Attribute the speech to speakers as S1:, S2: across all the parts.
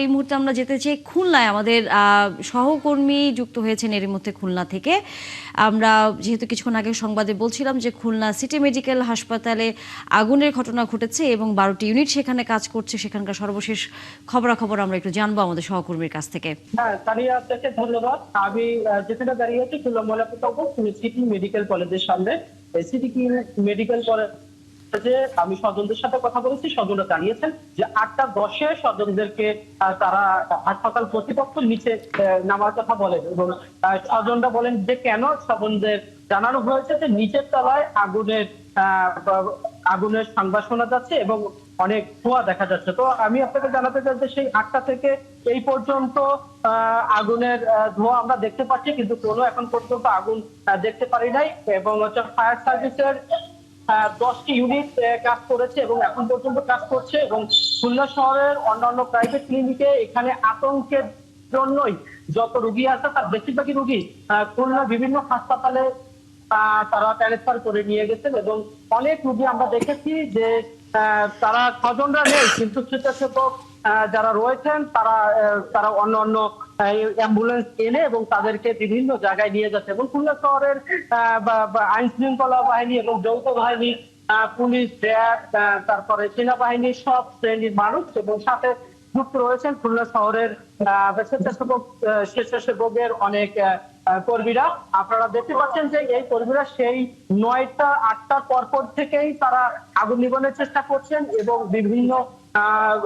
S1: এই মুহূর্তে আমরা যেতে চাই খুলনায়। আমাদের সহকর্মী যুক্ত হয়েছেন এর মধ্যে খুলনা থেকে। আমরা যেহেতু কিছুক্ষণ আগে সংবাদে বলছিলাম যে খুলনা সিটি মেডিকেল হাসপাতালে আগুনের ঘটনা ঘটেছে এবং 12টি ইউনিট সেখানে কাজ করছে, সেখানকার সর্বশেষ খবরাখবর আমরা একটু জানবো আমাদের সহকর্মীর কাছ থেকে।
S2: হ্যাঁ, তানিয়া, আপনাকে ধন্যবাদ। আমি যেখানে দাঁড়িয়ে আছি খুলনা ময়লা প্রকল্প সিটি মেডিকেল কলেজের সামনে। সিটি মেডিকেল কলেজে আমি স্বজনদের সাথে কথা বলেছি। স্বজনরা জানিয়েছেন যে 8টা 10-এ স্বজনদেরকে তারা হাসপাতাল কর্তৃপক্ষ নিচে নামার কথা বলেন এবং স্বজনরা বলেন যে কেন স্বজনদের জানানো হয়েছে যে নিচের তলায় আগুনের সংবাদ শোনা যাচ্ছে এবং অনেক ধোঁয়া দেখা যাচ্ছে। তো আমি আপনাকে জানাতে চাই যে সেই 8টা থেকে এই পর্যন্ত আগুনের ধোঁয়া আমরা দেখতে পাচ্ছি, কিন্তু কোনো এখন পর্যন্ত আগুন দেখতে পারি নাই। এবং ফায়ার সার্ভিসের 10টি ইউনিট কাজ করেছে এবং এখন পর্যন্ত কাজ করছে। এবং খুলনা শহরের অন্যান্য প্রাইভেট ক্লিনিকে এখানে আতঙ্কের জন্যই যত রোগী আছে তার বেশিরভাগই রোগী খুলনা বিভিন্ন হাসপাতালে তারা ট্রান্সফার করে নিয়ে গেছেন। এবং অনেক রোগী আমরা দেখেছি যে তারা স্বজনরা নেই, কিন্তু স্বেচ্ছাসেবক যারা রয়েছেন তারা অন্য অন্য অ্যাম্বুলেন্স এনে এবং তাদেরকে বিভিন্ন জায়গায় নিয়ে যাচ্ছে। এবং খুলনা শহরের আইন শৃঙ্খলা বাহিনী এবং যৌথ বাহিনী, পুলিশ, র্যাব, তারপরে সেনাবাহিনী, সব শ্রেণীর মানুষ এবং সাথে যুক্ত রয়েছেন খুলনা শহরের স্বেচ্ছাসেবকের অনেক কর্মীরা। আপনারা দেখতে পাচ্ছেন যে এই কর্মীরা সেই 9টা 8টার পরপর থেকেই তারা আগুন নিবানোর চেষ্টা করছেন এবং বিভিন্ন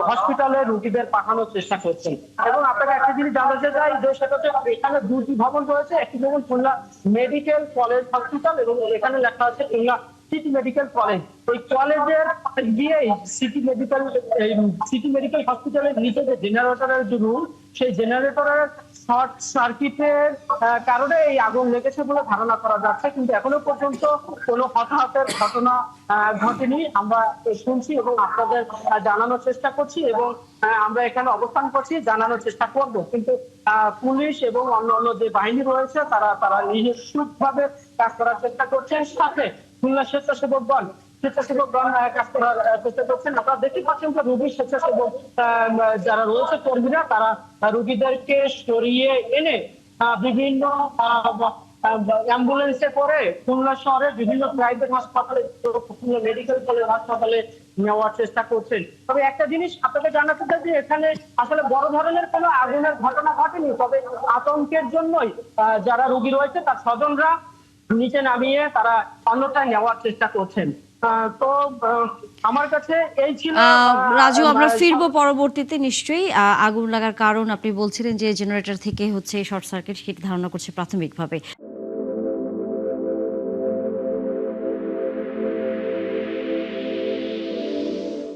S2: হসপিটালে রোগীদের পাঠানোর চেষ্টা করছেন। এবং আপনাকে একটা জিনিস জানাতে চাই যে সেটা হচ্ছে এখানে 2টি ভবন রয়েছে। একটি ভবন খুলনা মেডিকেল কলেজ হসপিটাল এবং এখানে লেখা আছে খুলনা সিটি মেডিকেল কলেজ। ওই কলেজের গিয়েই সিটি মেডিকেল হসপিটালের নিচে যে জেনারেটরের যে রুম, সেই জেনারেটরের শর্ট সার্কিটের কারণে এই আগুন লেগেছে বলে ধারণা করা যাচ্ছে, কিন্তু এখনো পর্যন্ত কোনো হতাহতের ঘটনা ঘটেনি। আমরা শুনছি এবং আপনাদের জানানোর চেষ্টা করছি এবং আমরা এখানে অবস্থান করছি, জানানোর চেষ্টা করব। কিন্তু পুলিশ এবং অন্যান্য যে বাহিনী রয়েছে তারা নিঃস্বার্থভাবে কাজ করার চেষ্টা করছেন। সাথে খুলনা স্বেচ্ছাসেবকগণ কাজ করার চেষ্টা করছেন। আপনারা দেখতে পাচ্ছেন যে রোগী স্বেচ্ছাসেবক যারা রয়েছে কর্মীরা, তারা রোগীদেরকে সরিয়ে এনে বিভিন্ন অ্যাম্বুলেন্সে করে খুলনা শহরের বিভিন্ন প্রাইভেট হাসপাতালে, খুলনা মেডিকেল কলেজ হাসপাতালে নেওয়ার চেষ্টা করছেন। তবে একটা জিনিস আপনাকে জানাতে চাই যে এখানে আসলে বড় ধরনের কোনো আগুনের ঘটনা ঘটেনি, তবে আতঙ্কের জন্যই যারা রোগী রয়েছে তার স্বজনরা নিচে নামিয়ে তারা অন্যথায় নেওয়ার চেষ্টা করছেন। তো আমার কাছে এই ছিল।
S1: রাজু, আমরা ফিরবো পরবর্তীতে নিশ্চয়ই। আগুন লাগার কারণ আপনি বলছিলেন যে জেনারেটর থেকে হচ্ছে শর্ট সার্কিট, সেটি ধারণা করছে প্রাথমিকভাবে।